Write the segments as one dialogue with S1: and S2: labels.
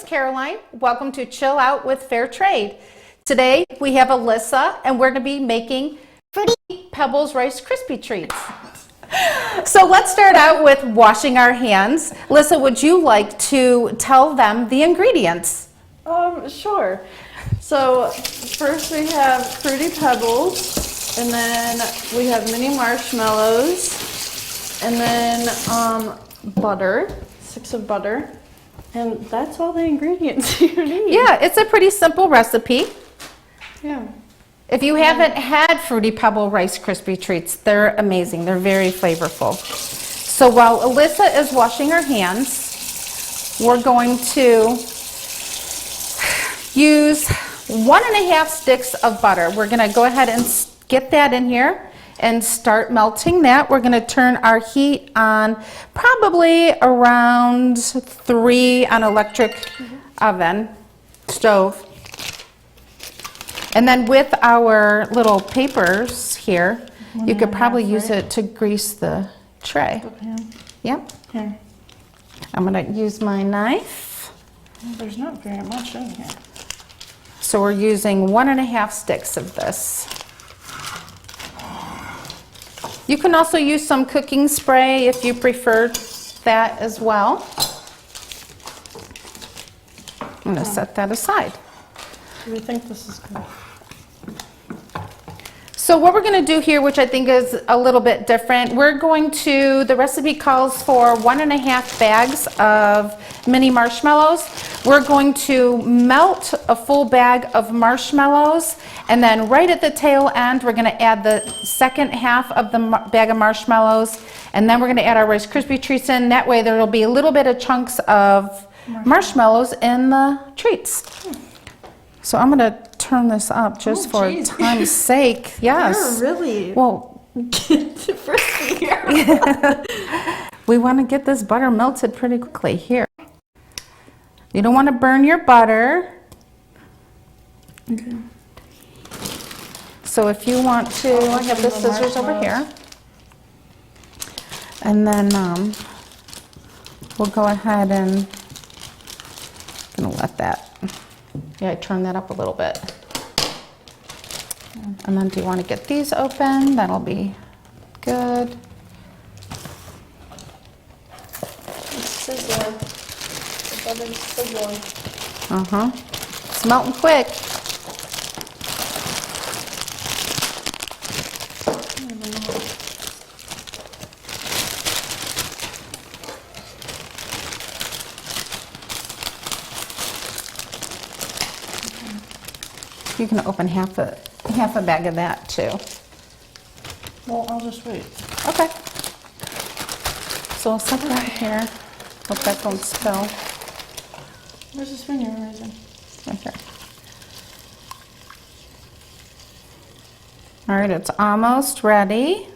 S1: is Caroline. Welcome to Chill Out with Fair Trade. Today we have Alyssa and we're going to be making Fruity Pebbles Rice Krispie treats. So let's start out with washing our hands. Alyssa, would you like to tell them the ingredients?
S2: Sure. So first we have Fruity Pebbles, and then we have mini marshmallows, and then butter, 6 of butter, and that's all the ingredients you need.
S1: Yeah, it's a pretty simple recipe.
S2: Yeah.
S1: If you haven't had Fruity Pebble Rice Krispie treats, they're amazing. They're very flavorful. So while Alyssa is washing her hands, we're going to use 1.5 sticks of butter. We're going to go ahead and get that in here and start melting that. We're going to turn our heat on probably around 3 on electric oven, stove. And then with our little papers here, you could probably use it to grease the tray. Yep.
S2: Here.
S1: I'm going to use my knife.
S2: There's not very much in here.
S1: So we're using 1.5 sticks of this. You can also use some cooking spray if you prefer that as well. I'm going to set that aside.
S2: Do we think this is good?
S1: So what we're going to do here, which I think is a little bit different, we're going to, the recipe calls for 1.5 bags of mini marshmallows. We're going to melt a full bag of marshmallows, and then right at the tail end, we're going to add the second half of the bag of marshmallows, and then we're going to add our Rice Krispie treats in. That way there will be a little bit of chunks of marshmallows in the treats. So I'm going to turn this up just for time's sake. Yes.
S2: You're really frisky here.
S1: We want to get this butter melted pretty quickly. Here. You don't want to burn your butter.
S2: Okay.
S1: So if you want to, I have the scissors over here. And then we'll go ahead and I'm going to let that. Yeah, I turn that up a little bit. And then do you want to get these open? That'll be good.
S2: It's sizzling. The butter's sizzling.
S1: It's melting quick. You can open half a bag of that too.
S2: Well, I'll just wait.
S1: Okay. So I'll set that here. Hope that don't spill.
S2: Where's the spoon you're raising?
S1: Right here. All right, it's almost ready.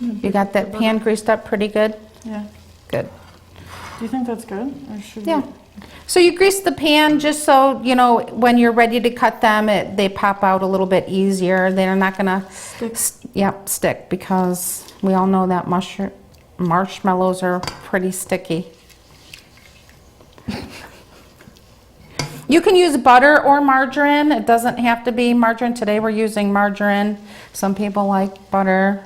S1: You got that pan greased up pretty good?
S2: Yeah.
S1: Good.
S2: Do you think that's good? Or should
S1: Yeah. So you grease the pan just so, you know, when you're ready to cut them, they pop out a little bit easier. They're not going to stick because we all know that marshmallows are pretty sticky. You can use butter or margarine. It doesn't have to be margarine. Today we're using margarine. Some people like butter.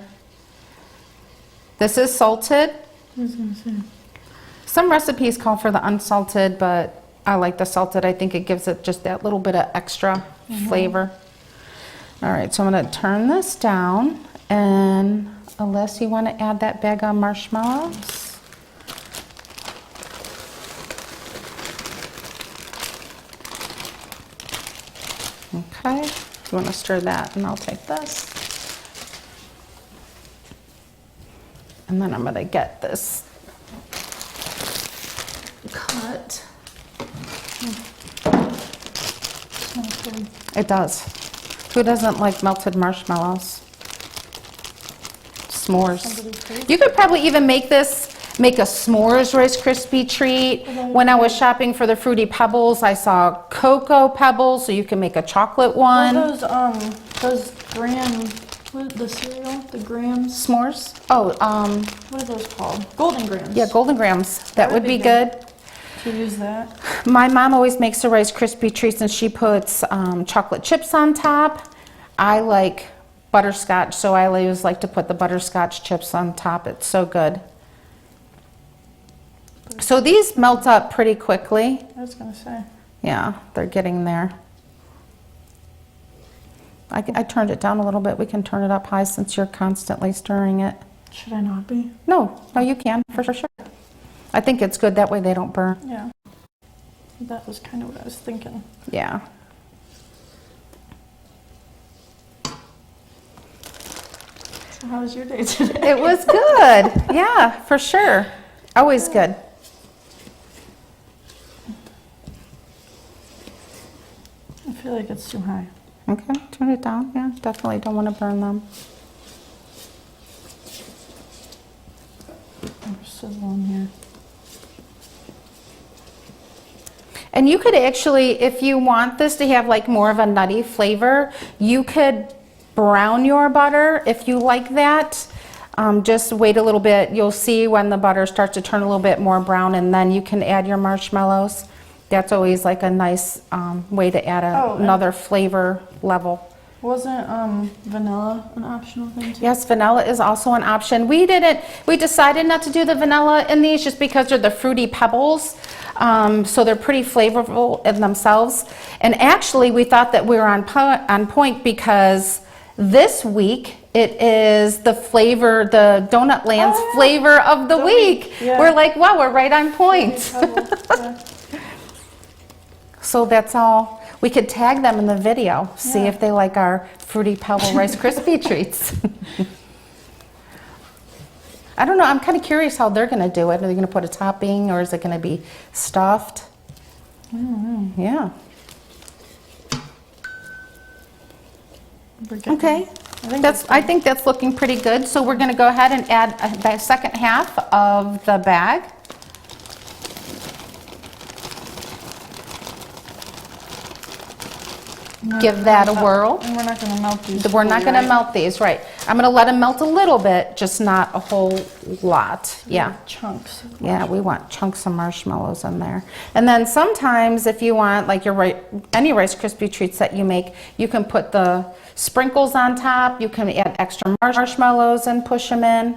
S1: This is salted.
S2: I was gonna say.
S1: Some recipes call for the unsalted, but I like the salted. I think it gives it just that little bit of extra flavor. All right, so I'm going to turn this down, and unless you want to add that bag of marshmallows. Okay, you want to stir that, and I'll take this. And then I'm going to get this cut. It does. Who doesn't like melted marshmallows? S'mores. You could probably even make a s'mores Rice Krispie treat. When I was shopping for the Fruity Pebbles, I saw cocoa pebbles, so you can make a chocolate one.
S2: Those graham, the cereal, the grams.
S1: S'mores? Oh,
S2: what are those called? Golden grams.
S1: Yeah, golden grams. That would be good.
S2: So use that.
S1: My mom always makes the Rice Krispie treats and she puts chocolate chips on top. I like butterscotch, so I always like to put the butterscotch chips on top. It's so good. So these melt up pretty quickly.
S2: I was gonna say.
S1: Yeah, they're getting there. I turned it down a little bit. We can turn it up high since you're constantly stirring it.
S2: Should I not be?
S1: No, you can, for sure. I think it's good, that way they don't burn.
S2: Yeah. That was kind of what I was thinking.
S1: Yeah.
S2: So how was your day today?
S1: It was good. Yeah, for sure. Always good.
S2: I feel like it's too high.
S1: Okay, turn it down. Yeah, definitely don't want to burn them.
S2: There's sizzling here.
S1: And you could actually, if you want this to have like more of a nutty flavor, you could brown your butter if you like that. Just wait a little bit. You'll see when the butter starts to turn a little bit more brown, and then you can add your marshmallows. That's always like a nice way to add another flavor level.
S2: Wasn't vanilla an optional thing too?
S1: Yes, vanilla is also an option. We decided not to do the vanilla in these just because they're the fruity pebbles. So they're pretty flavorful in themselves. And actually we thought that we were on point because this week it is the flavor, the Donut Land's flavor of the week.
S2: Yeah.
S1: We're like, wow, we're right on point.
S2: Yeah.
S1: So that's all. We could tag them in the video, see if they like our Fruity Pebble Rice Krispie treats. I don't know, I'm kind of curious how they're going to do it. Are they going to put a topping or is it going to be stuffed?
S2: I don't know.
S1: Yeah. Okay. I think that's looking pretty good. So we're going to go ahead and add the second half of the bag. Give that a whirl.
S2: And we're not going to melt these.
S1: We're not going to melt these, right. I'm going to let them melt a little bit, just not a whole lot. Yeah.
S2: Chunks.
S1: Yeah, we want chunks of marshmallows in there. And then sometimes if you want, like any Rice Krispie treats that you make, you can put the sprinkles on top. You can add extra marshmallows and push them in.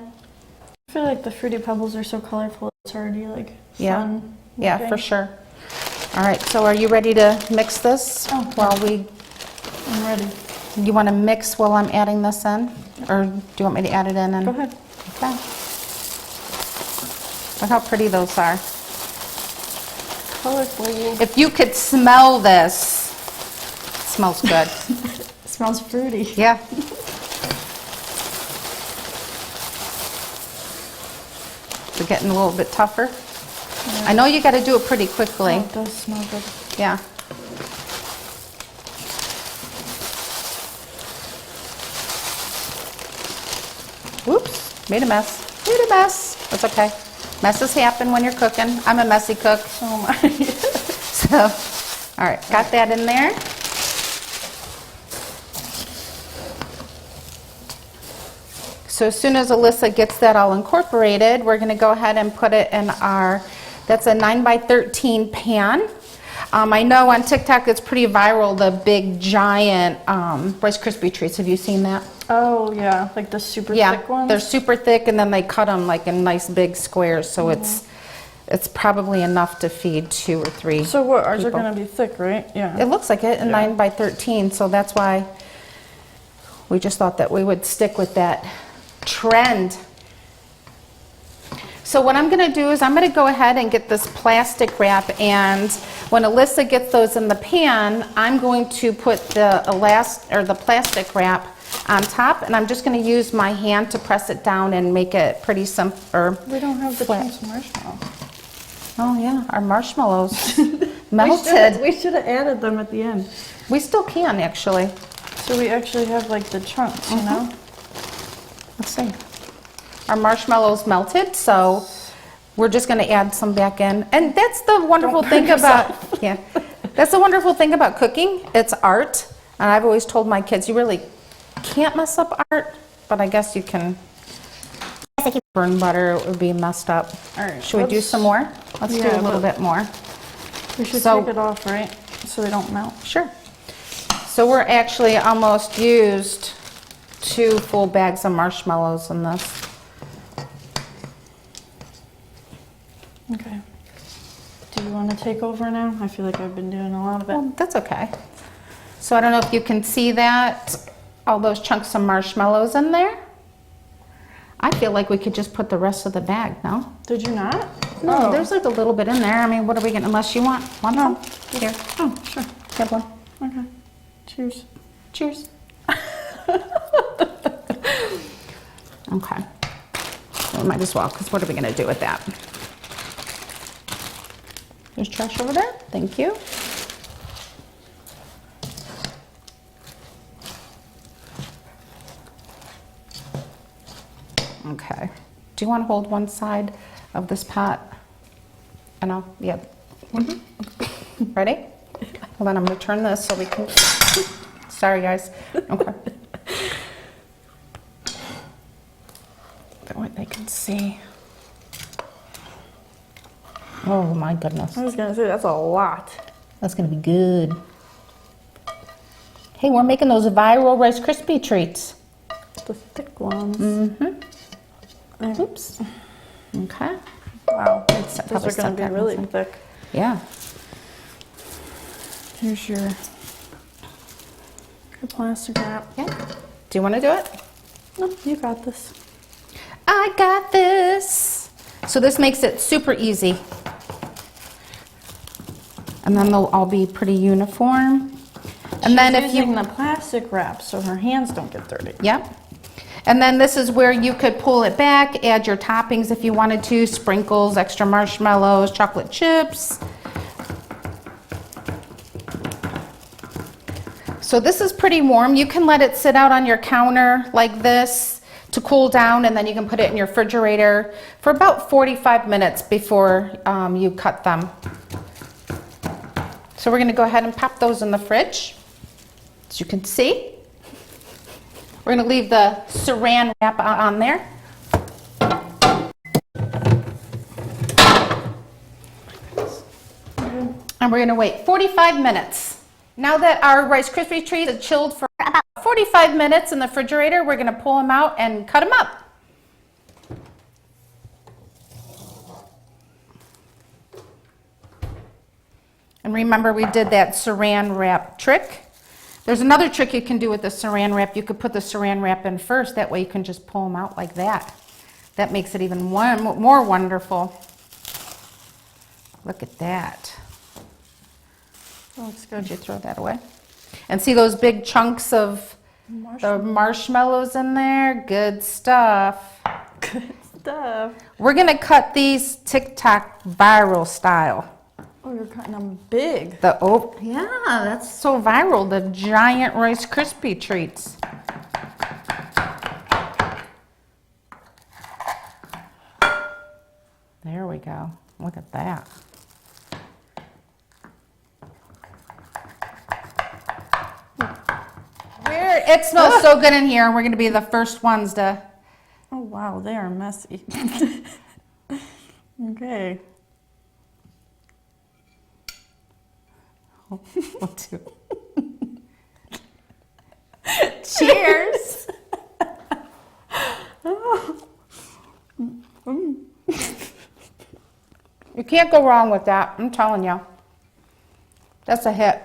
S2: I feel like the Fruity Pebbles are so colorful. It's already like fun.
S1: Yeah,
S2: looking.
S1: for sure. All right, so are you ready to mix this
S2: I'm ready.
S1: You want to mix while I'm adding this in? Or do you want me to add it in?
S2: Go ahead.
S1: Okay. Look how pretty those are.
S2: Colorful.
S1: If you could smell this, it smells good.
S2: It smells fruity.
S1: Yeah. They're getting a little bit tougher. Yeah. I know you got to do it pretty quickly.
S2: Oh, it does smell good.
S1: Yeah. Whoops, made a mess. Made a mess. That's okay. Messes happen when you're cooking. I'm a messy cook.
S2: So am I.
S1: So, all right, got that in there. So as soon as Alyssa gets that all incorporated, we're going to go ahead and put it in that's a 9x13 pan. I know on TikTok it's pretty viral, the big giant Rice Krispie treats. Have you seen that?
S2: Oh yeah, like the super thick ones?
S1: They're super thick and then they cut them like in nice big squares, so it's probably enough to feed 2 or 3
S2: So what, ours
S1: people.
S2: are going to be thick, right? Yeah.
S1: It looks like it, 9x13, so that's why we just thought that we would stick with that trend. So what I'm going to do is I'm going to go ahead and get this plastic wrap, and when Alyssa gets those in the pan, I'm going to put the plastic wrap on top, and I'm just going to use my hand to press it down and make it pretty simple.
S2: We don't have the chunks of marshmallow.
S1: Oh yeah, our marshmallows melted.
S2: We should have added them at the end.
S1: We still can actually.
S2: So we actually have like the chunks, you know?
S1: Let's see. Our marshmallows melted, so we're just going to add some back in. And that's the wonderful thing about that's the wonderful thing about cooking. It's art. And I've always told my kids, you really can't mess up art, but I guess you can
S3: guess if you
S1: burn butter, it would be messed up.
S2: All right.
S1: Should we do some more? Let's do
S2: Yeah,
S1: a little
S2: but-
S1: bit more.
S2: We should
S1: So-
S2: take it off, right? So they don't melt.
S1: Sure. So we're actually almost used 2 full bags of marshmallows in this.
S2: Okay. Do you want to take over now? I feel like I've been doing a lot of it.
S1: Well, that's okay. So I don't know if you can see that, all those chunks of marshmallows in there. I feel like we could just put the rest of the bag, no?
S2: Did you not?
S1: No, there's like a little bit in there. I mean, what are we gonna, unless you want some? Here.
S2: Oh, sure.
S1: Have one.
S2: Okay. Cheers.
S1: Cheers. Okay. We might as well, because what are we gonna do with that? There's trash over there. Thank you. Okay. Do you want to hold one side of this pot? And I'll, yep. Ready? Hold on, I'm going to turn this so we can. Sorry, guys. Okay. That way they can see. Oh my goodness.
S2: I was gonna say that's a lot.
S1: That's going to be good. Hey, we're making those viral Rice Krispie treats.
S2: The thick ones.
S1: Mm-hmm.
S2: Oops.
S1: Okay.
S2: Wow.
S1: Let's
S2: Those
S1: probably
S2: are
S1: set
S2: gonna be
S1: that
S2: really
S1: one
S2: thick.
S1: Yeah.
S2: Here's your plastic wrap.
S1: Yeah. Do you want to do it?
S2: No, you got this.
S1: I got this. So this makes it super easy. And then they'll all be pretty uniform. And then if
S2: Using
S1: you,
S2: the plastic wrap so her hands don't get dirty.
S1: yep. And then this is where you could pull it back, add your toppings if you wanted to, sprinkles, extra marshmallows, chocolate chips. So this is pretty warm. You can let it sit out on your counter like this to cool down, and then you can put it in your refrigerator for about 45 minutes before you cut them. So we're gonna go ahead and pop those in the fridge. As you can see, we're gonna leave the saran wrap on there. And we're gonna wait 45 minutes. Now that our Rice Krispie treats are chilled for about 45 minutes in the refrigerator, we're gonna pull them out and cut them up. And remember, we did that saran wrap trick. There's another trick you can do with the saran wrap. You could put the saran wrap in first. That way you can just pull them out like that. That makes it even more wonderful. Look at that.
S2: That looks
S1: Could
S2: good.
S1: you throw that away? And see those big chunks of the marshmallows in there? Good stuff.
S2: Good stuff.
S1: We're gonna cut these TikTok viral style.
S2: Oh, you're cutting them big.
S1: Yeah, that's so viral. The giant Rice Krispie treats. There we go. Look at that. It smells so good in here. We're going to be the first ones to.
S2: Oh, wow, they are messy. Okay.
S1: We'll do. Cheers. You can't go wrong with that. I'm telling you. That's a hit.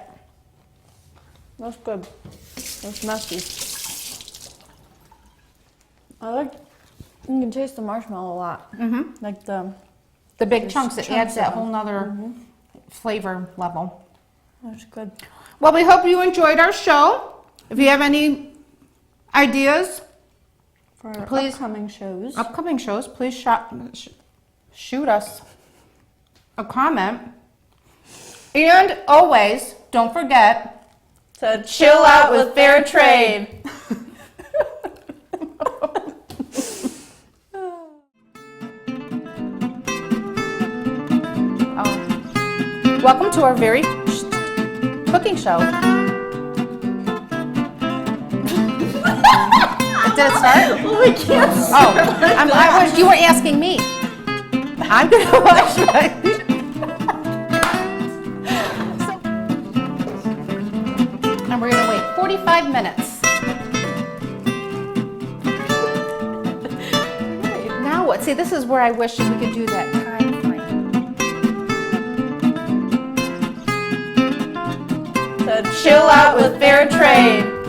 S2: That's good. That's messy. I like, you can taste the marshmallow a lot.
S1: Mm-hmm.
S2: Like the,
S1: The big
S2: There's
S1: chunks, it
S2: chunks
S1: adds that
S2: of them.
S1: whole nother flavor level.
S2: that's good.
S1: Well, we hope you enjoyed our show. If you have any ideas,
S2: For our
S1: Please.
S2: upcoming shows.
S1: upcoming shows, please shoot us a comment. And always, don't forget,
S2: To
S1: chill out with fair trade. Welcome to our very cooking show. It Did it start?
S2: We can't.
S1: Oh, you were asking me. I'm gonna watch my. And we're gonna wait 45 minutes. Now what? See, this is where I wish we could do that time frame.
S2: Chill out with fair trade.